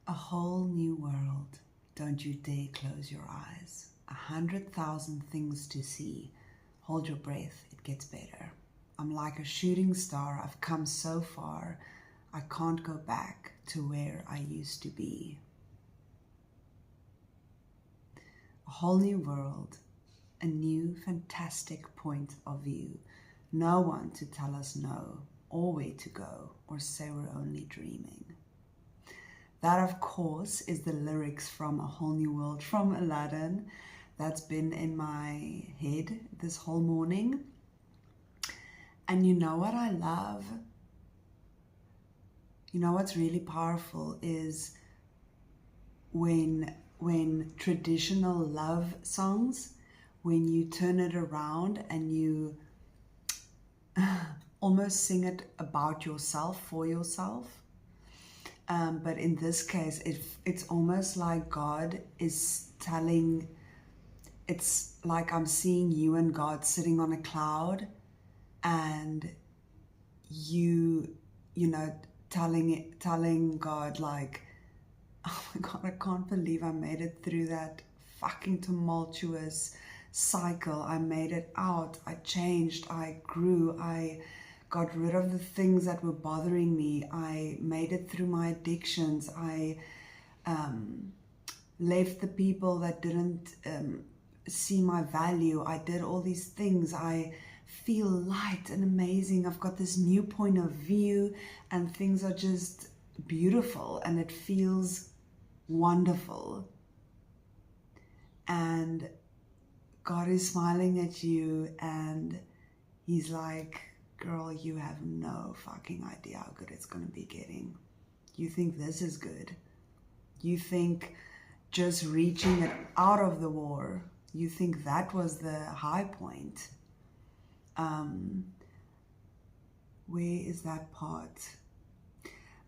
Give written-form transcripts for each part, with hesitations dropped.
A whole new world. Don't you dare close your eyes. 100,000 things to see. Hold your breath, it gets better. I'm like a shooting star. I've come so far. I can't go back to where I used to be. A whole new world. A new fantastic point of view. No one to tell us no, or where to go, or say we're only dreaming. That, of course, is the lyrics from A Whole New World from Aladdin. That's been in my head this whole morning. And you know what I love? You know what's really powerful is when traditional love songs, when you turn it around and you almost sing it about yourself, for yourself. But in this case, it's almost like God is telling, it's like I'm seeing you and God sitting on a cloud, and you know, telling God like, oh my God, I can't believe I made it through that fucking tumultuous cycle. I made it out. I changed. I grew. I got rid of the things that were bothering me. I made it through my addictions. I left the people that didn't see my value. I did all these things. I feel light and amazing. I've got this new point of view, and things are just beautiful, and it feels wonderful. And God is smiling at you, and He's like, girl, you have no fucking idea how good it's going to be getting. You think this is good. You think just reaching it out of the war, you think that was the high point. Where is that part?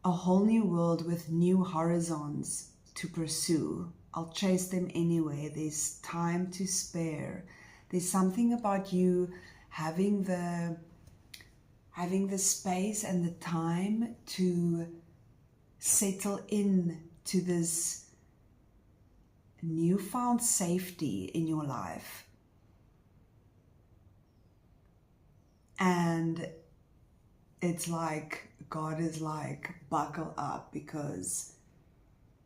A whole new world with new horizons to pursue. I'll chase them anyway. There's time to spare. There's something about you having the space and the time to settle in to this newfound safety in your life. And it's like God is like, buckle up, because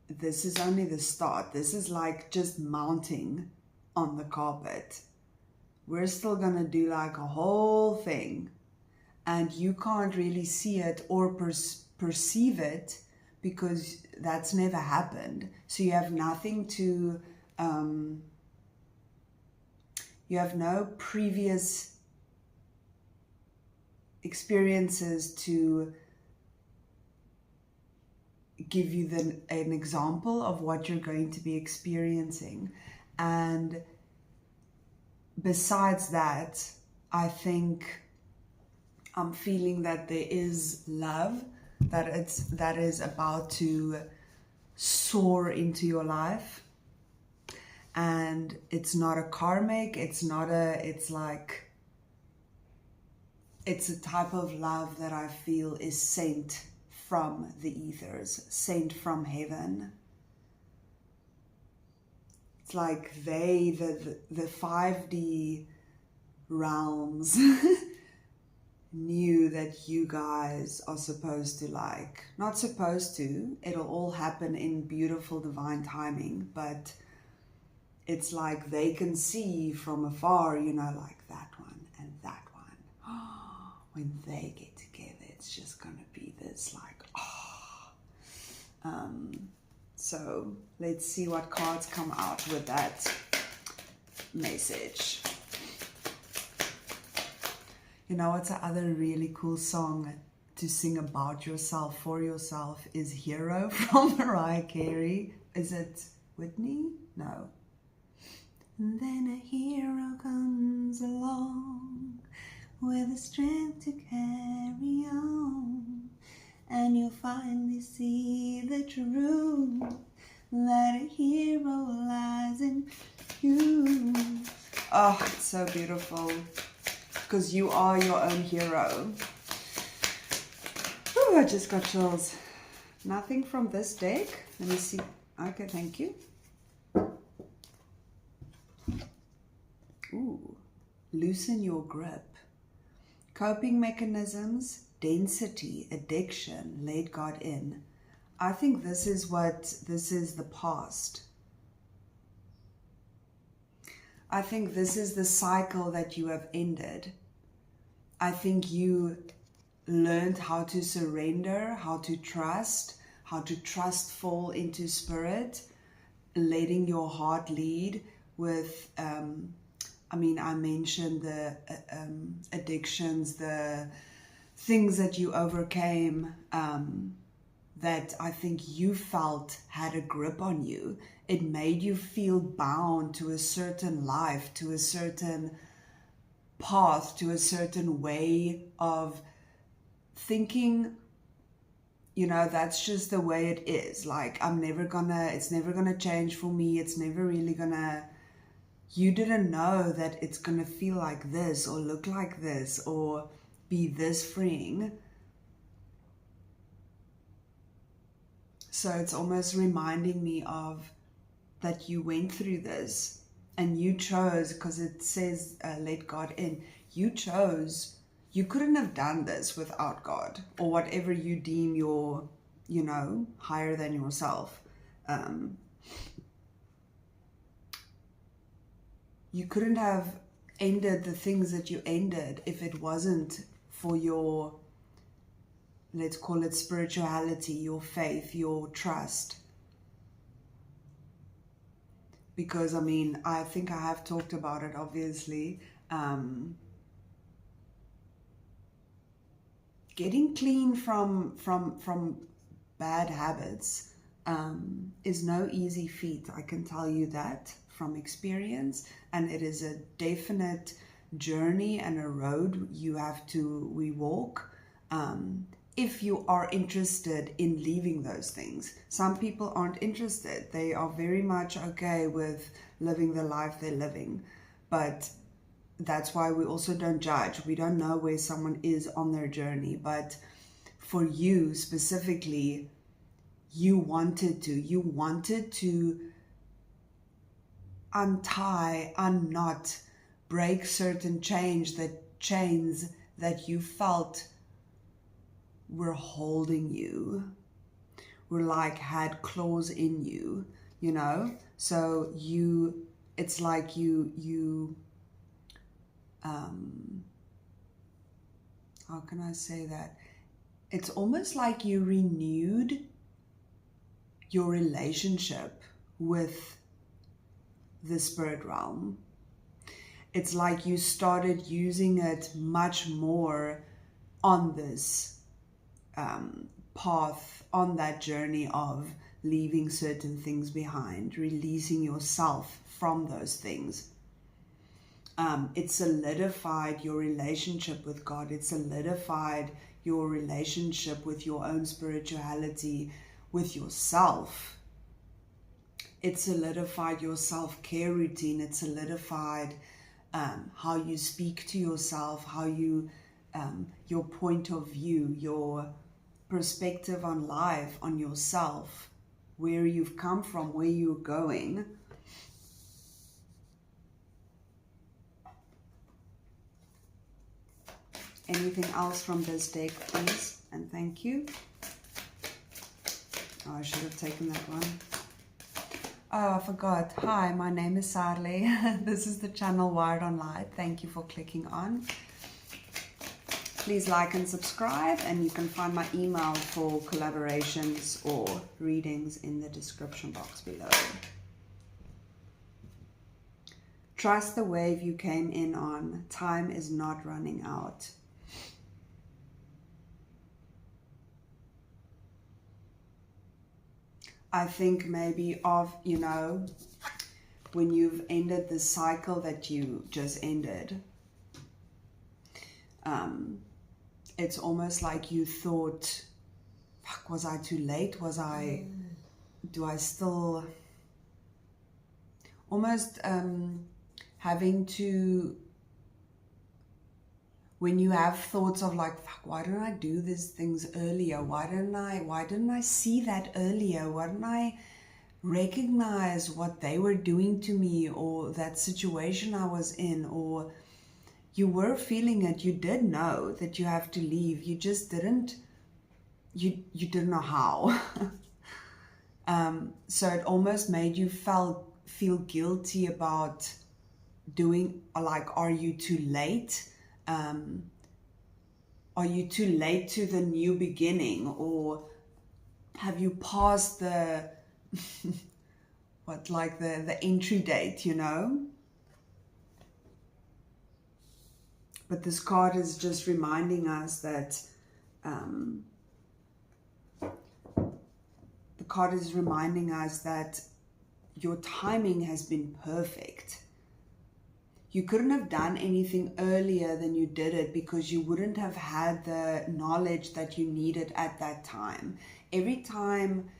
this is only the start. This is like just mounting on the carpet. We're still gonna do like a whole thing, and you can't really see it or perceive it because that's never happened. So you have nothing to, you have no previous experiences to give you an example of what you're going to be experiencing. And besides that, I think I'm feeling that there is love that is about to soar into your life, and it's not a karmic, it's a type of love that I feel is sent from the ethers, sent from heaven. It's like the 5D realms knew that you guys are supposed to, like, not supposed to, it'll all happen in beautiful divine timing, but it's like they can see from afar, you know, like that one and that one. When they get together, it's just gonna be this like, so let's see what cards come out with that message. You know what's another really cool song to sing about yourself, for yourself, is Hero from Mariah Carey. Is it Whitney? No. And then a hero comes along with the strength to carry on, and you'll finally see the truth that a hero lies in you. Oh, it's so beautiful, because you are your own hero. Ooh, I just got chills. Nothing from this deck. Let me see. Okay, thank you. Ooh, loosen your grip. Coping mechanisms, density, addiction, let God in. I think this is the past. I think this is the cycle that you have ended. I think you learned how to surrender, how to trust fall into spirit, letting your heart lead with, I mentioned the addictions, the things that you overcame, that I think you felt had a grip on you. It made you feel bound to a certain life, to a certain path, to a certain way of thinking. You know, that's just the way it is. Like, it's never gonna change for me. It's never really gonna, you didn't know that it's gonna feel like this or look like this or be this freeing. So it's almost reminding me of that you went through this and you chose, because it says let God in. You chose. You couldn't have done this without God or whatever you deem your, higher than yourself. You couldn't have ended the things that you ended if it wasn't for your, let's call it spirituality, your faith, your trust. Because, I think I have talked about it, obviously. Getting clean from bad habits is no easy feat. I can tell you that from experience, and it is a definite journey and a road we walk if you are interested in leaving those things. Some people aren't interested. They are very much okay with living the life they're living, but that's why we also don't judge. We don't know where someone is on their journey, but for you specifically, you wanted to untie, unknot, break certain chains that you felt were holding you, were like had claws in you, so it's like you how can I say that? It's almost like you renewed your relationship with the spirit realm. It's like you started using it much more on this path, on that journey of leaving certain things behind, releasing yourself from those things. It solidified your relationship with God. It solidified your relationship with your own spirituality, with yourself. It solidified your self-care routine. It solidified how you speak to yourself, how you, your point of view, your perspective on life, on yourself, where you've come from, where you're going. Anything else from this deck, please? And thank you. Oh, I should have taken that one. Oh, I forgot. Hi, my name is Sarlee. This is the channel Wired on Light. Thank you for clicking on. Please like and subscribe, and you can find my email for collaborations or readings in the description box below. Trust the wave you came in on. Time is not running out. I think maybe of, when you've ended the cycle that you just ended, it's almost like you thought, fuck, was I too late? Do I still, almost having to when you have thoughts of like, fuck, why didn't I do these things earlier? Why didn't I see that earlier? Why didn't I recognize what they were doing to me, or that situation I was in? Or you were feeling it, you did know that you have to leave, you just didn't, you didn't know how. So it almost made you feel guilty about doing, like, are you too late? Are you too late to the new beginning? Or have you passed the the entry date, you know? But this card is just reminding us that the card is reminding us that your timing has been perfect. You couldn't have done anything earlier than you did it, because you wouldn't have had the knowledge that you needed at that time. Every time,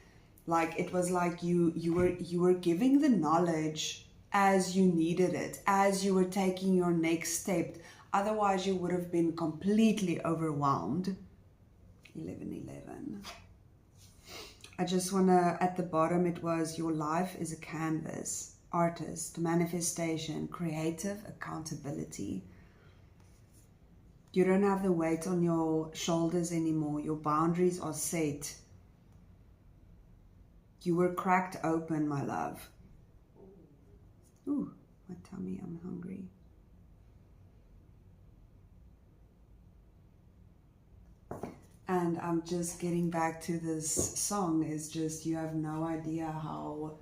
like, it was like you were giving the knowledge as you needed it, as you were taking your next step. Otherwise, you would have been completely overwhelmed. 11:11. I just want to, at the bottom, it was, your life is a canvas. Artist, manifestation, creative accountability. You don't have the weight on your shoulders anymore. Your boundaries are set. You were cracked open, my love. Ooh, my tummy, I'm hungry. And I'm just getting back to this song. Is just, you have no idea how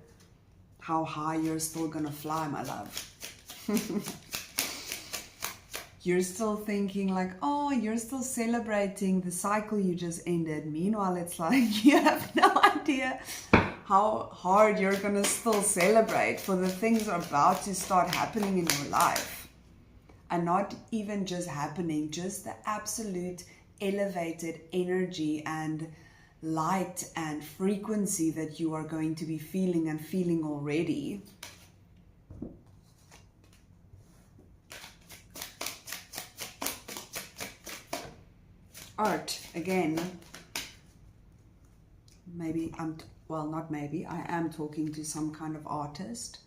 high you're still gonna fly, my love. You're still thinking like, oh, you're still celebrating the cycle you just ended. Meanwhile, it's like, you have no idea how hard you're gonna still celebrate for the things that are about to start happening in your life. And not even just happening, just the absolute elevated energy and light and frequency that you are going to be feeling and feeling already. Art, again. Maybe not maybe, I am talking to some kind of artist.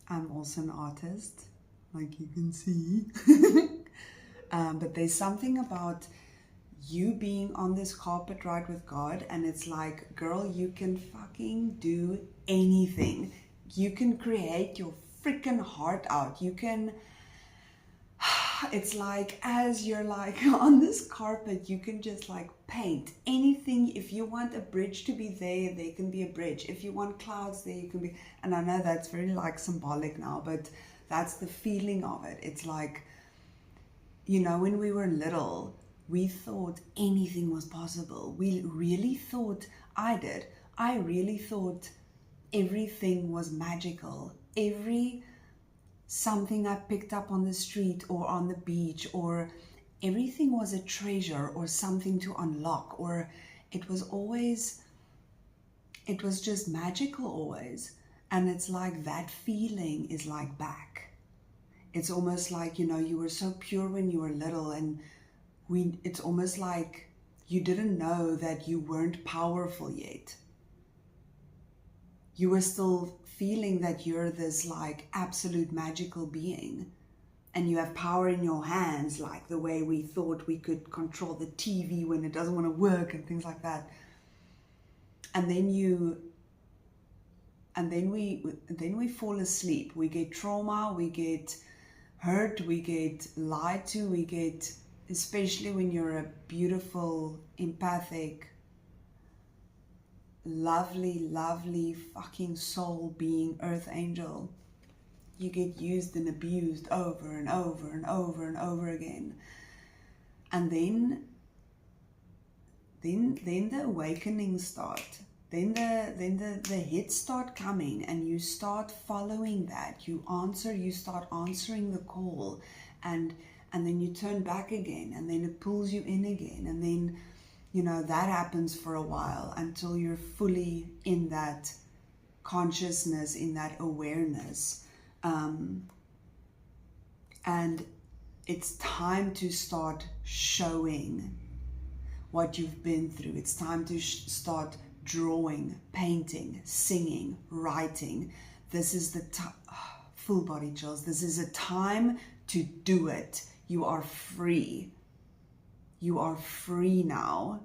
I'm also an artist, like you can see. But there's something about you being on this carpet ride with God, and it's like, girl, you can fucking do anything. You can create your freaking heart out. You can, it's like, as you're like on this carpet, you can just like paint anything. If you want a bridge to be there, there can be a bridge. If you want clouds, there you can be. And I know that's very like symbolic now, but that's the feeling of it. It's like, you know, when we were little, we thought anything was possible. We really thought, I really thought everything was magical. Something I picked up on the street or on the beach, or everything was a treasure or something to unlock, or it was just magical always. And it's like that feeling is like back. It's almost like, you know, you were so pure when you were little, and it's almost like you didn't know that you weren't powerful yet. You were still feeling that you're this like absolute magical being, and you have power in your hands, like the way we thought we could control the TV when it doesn't want to work and things like that. And then we fall asleep. We get trauma, we get hurt, we get lied to, we get, especially when you're a beautiful, empathic, lovely fucking soul being, earth angel, you get used and abused over and over and over and over again. And then the awakenings start. Then the hits start coming, and you start following that. You start answering the call, and then you turn back again, and then it pulls you in again, and then, you know, that happens for a while until you're fully in that consciousness, in that awareness. And It's time to start showing what you've been through. It's time to start drawing, painting, singing, writing. This is the time, full body chills. This is a time to do it. You are free. You are free now.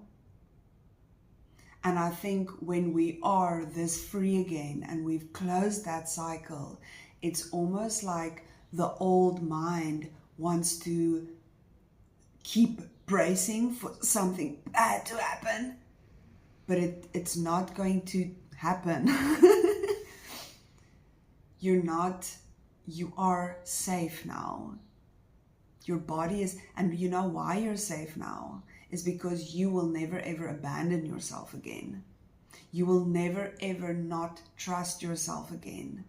And I think when we are this free again and we've closed that cycle, it's almost like the old mind wants to keep bracing for something bad to happen, but it's not going to happen. You are safe now. Your body is, and you know why you're safe now? Is because you will never ever abandon yourself again. You will never ever not trust yourself again.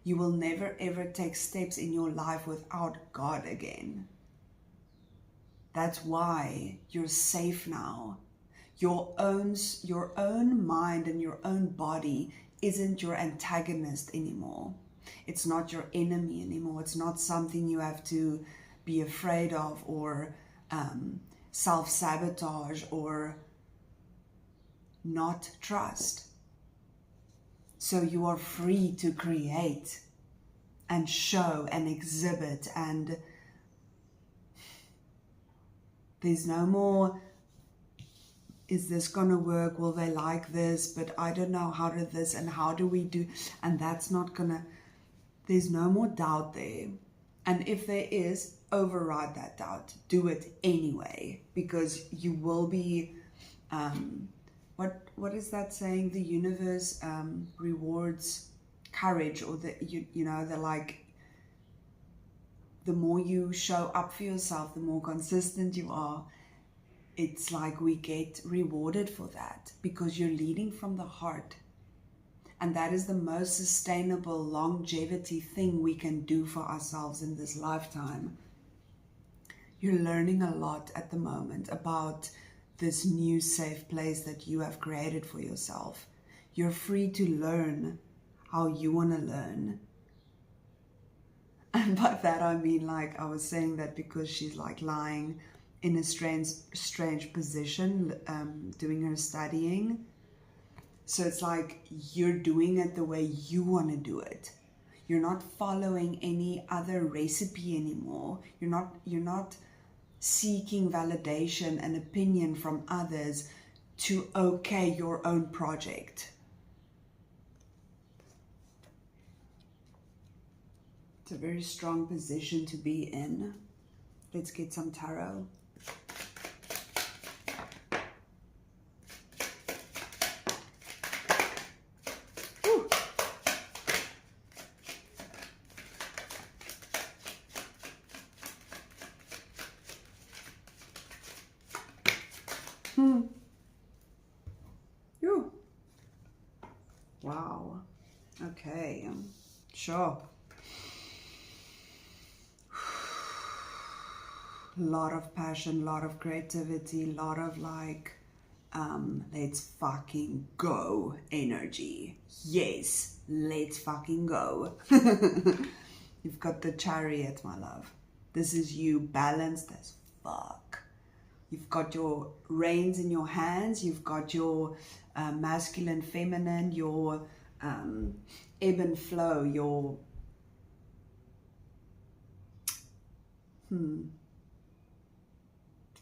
You will never ever take steps in your life without God again. That's why you're safe now. Your own mind and your own body isn't your antagonist anymore. It's not your enemy anymore. It's not something you have to be afraid of or self-sabotage or not trust. So you are free to create and show and exhibit, and there's no more, is this gonna work? Will they like this? But I don't know how to this and how do we do, and that's not gonna, there's no more doubt there. And if there is, override that doubt. Do it anyway, because you will be, what is that saying? The universe rewards courage, or they're like, the more you show up for yourself, the more consistent you are. It's like we get rewarded for that because you're leading from the heart. And that is the most sustainable longevity thing we can do for ourselves in this lifetime. You're learning a lot at the moment about this new safe place that you have created for yourself. You're free to learn how you want to learn. And by that I mean, like, I was saying that because she's like lying in a strange position, doing her studying. So it's like you're doing it the way you want to do it. You're not following any other recipe anymore. You're not seeking validation and opinion from others to okay your own project. It's a very strong position to be in. Let's get some tarot. Wow. Okay. Sure. A lot of passion, a lot of creativity, a lot of like, let's fucking go energy. Yes, let's fucking go. You've got the Chariot, my love. This is you, balanced as fuck. You've got your reins in your hands. You've got your masculine, feminine, your ebb and flow, your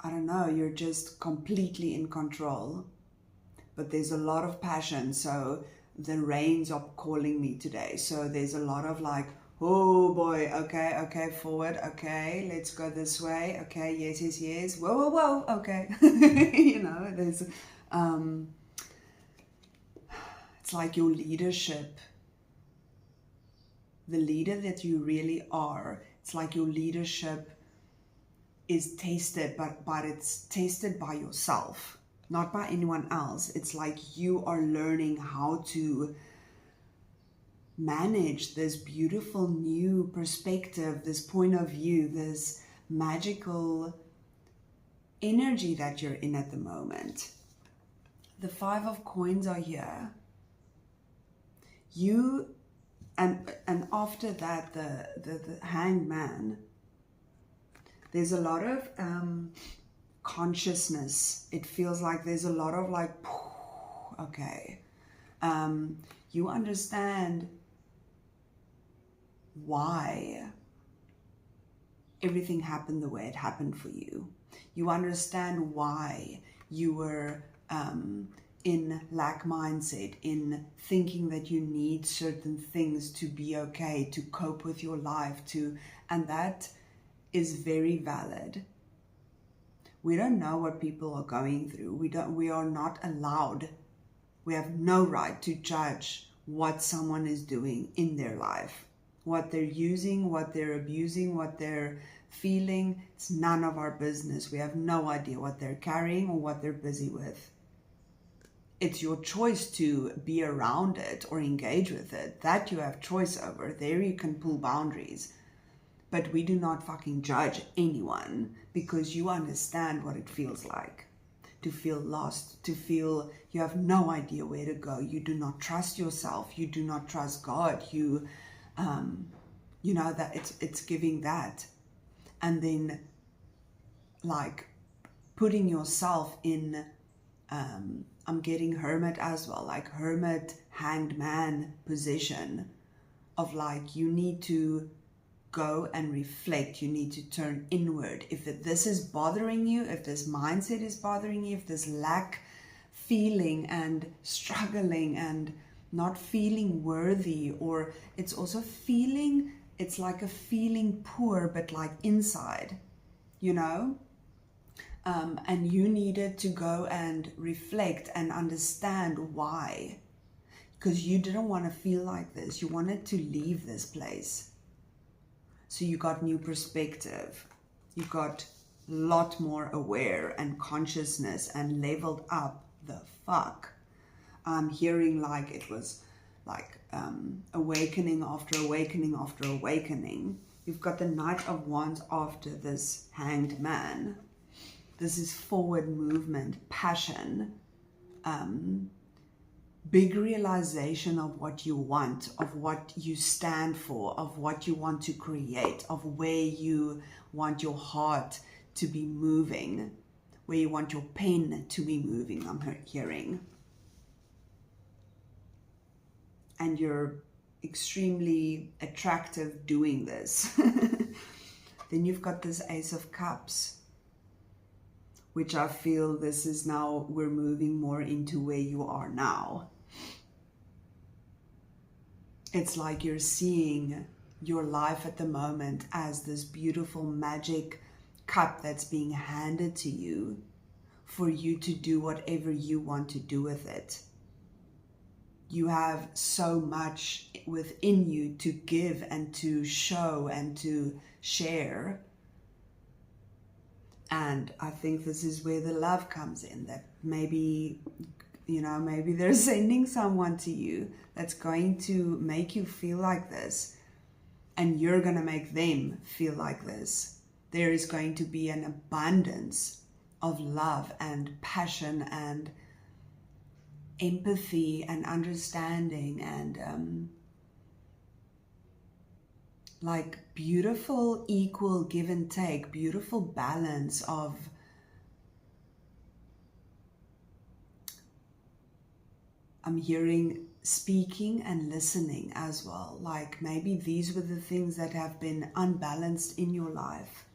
I don't know, you're just completely in control. But there's a lot of passion, so the reins are calling me today. So there's a lot of like, oh boy, okay, forward, okay, let's go this way, okay, yes, whoa, okay. You know, there's, it's like your leadership, the leader that you really are, it's like your leadership is tasted, but it's tasted by yourself, not by anyone else. It's like you are learning how to manage this beautiful new perspective, this point of view, this magical energy that you're in at the moment. The 5 of Coins are here. You, and after that, the Hanged Man. There's a lot of consciousness. It feels like there's a lot of like, okay, you understand why everything happened the way it happened for you. You understand why you were in lack mindset, in thinking that you need certain things to be okay, to cope with your life, and that is very valid. We don't know what people are going through. We are not allowed. We have no right to judge what someone is doing in their life. What they're using, what they're abusing, what they're feeling, it's none of our business. We have no idea what they're carrying or what they're busy with. It's your choice to be around it or engage with it. That you have choice over. There you can pull boundaries. But we do not fucking judge anyone because you understand what it feels like to feel lost, to feel you have no idea where to go. You do not trust yourself. You do not trust God. You know that it's giving that. And then like putting yourself in, I'm getting hermit as well, like hermit, hanged man position of like, you need to go and reflect. You need to turn inward. If this is bothering you, if this mindset is bothering you, if this lack feeling and struggling and not feeling worthy, or it's also feeling, it's like a feeling poor, but like inside, you know? And you needed to go and reflect and understand why. Because you didn't want to feel like this. You wanted to leave this place. So you got new perspective. You got a lot more aware and consciousness and leveled up the fuck. I'm hearing like it was like awakening after awakening after awakening. You've got the Knight of Wands after this Hanged Man. This is forward movement, passion, big realization of what you want, of what you stand for, of what you want to create, of where you want your heart to be moving, where you want your pen to be moving, I'm hearing. And you're extremely attractive doing this. Then you've got this Ace of Cups, which I feel this is now, we're moving more into where you are now. It's like you're seeing your life at the moment as this beautiful magic cup that's being handed to you for you to do whatever you want to do with it. You have so much within you to give and to show and to share. And I think this is where the love comes in, that maybe, you know, maybe they're sending someone to you that's going to make you feel like this, and you're going to make them feel like this. There is going to be an abundance of love and passion and empathy and understanding and like beautiful equal give and take, beautiful balance of I'm hearing speaking and listening as well. Like maybe these were the things that have been unbalanced in your life.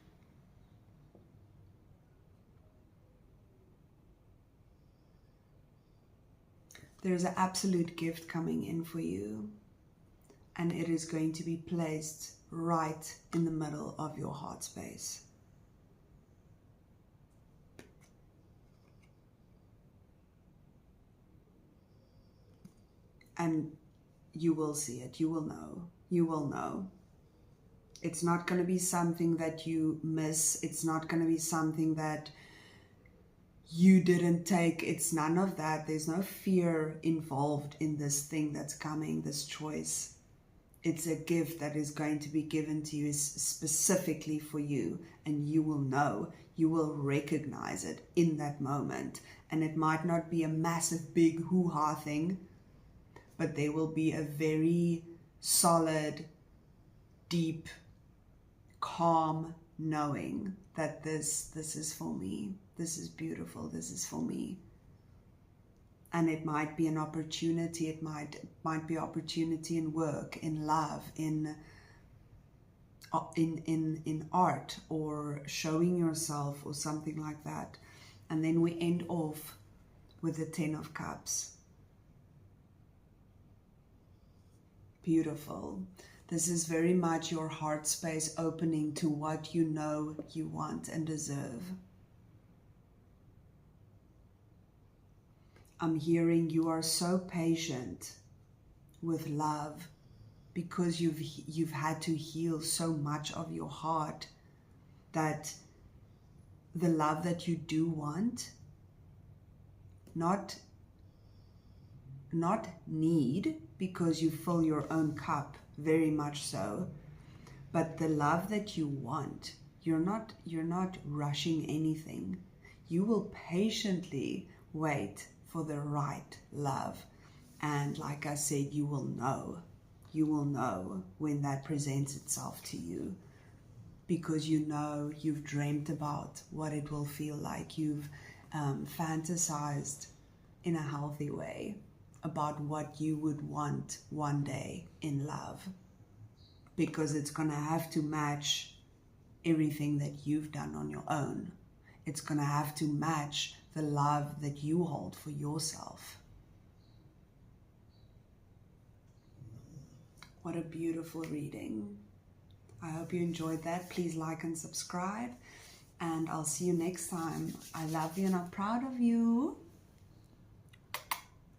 There's an absolute gift coming in for you, and it is going to be placed right in the middle of your heart space. And you will see it, you will know, you will know. It's not going to be something that you miss. It's not going to be something that you didn't take. It's none of that. There's no fear involved in this thing that's coming, this choice. It's a gift that is going to be given to you specifically for you, and you will know, you will recognize it in that moment. And it might not be a massive, big hoo-ha thing, but there will be a very solid, deep, calm knowing that this is for me. This is beautiful. This is for me. And it might be an opportunity. It might be opportunity in work, in love, in art, or showing yourself, or something like that. And then we end off with the 10 of Cups. Beautiful. This is very much your heart space opening to what you know you want and deserve. I'm hearing you are so patient with love because you've had to heal so much of your heart, that the love that you do want, not need, because you fill your own cup, very much so, but the love that you want, you're not rushing anything. You will patiently wait for the right love, and like I said, you will know when that presents itself to you, because you know you've dreamt about what it will feel like. You've fantasized in a healthy way about what you would want one day in love, because it's going to have to match everything that you've done on your own. It's going to have to match the love that you hold for yourself. What a beautiful reading. I hope you enjoyed that. Please like and subscribe, and I'll see you next time. I love you and I'm proud of you.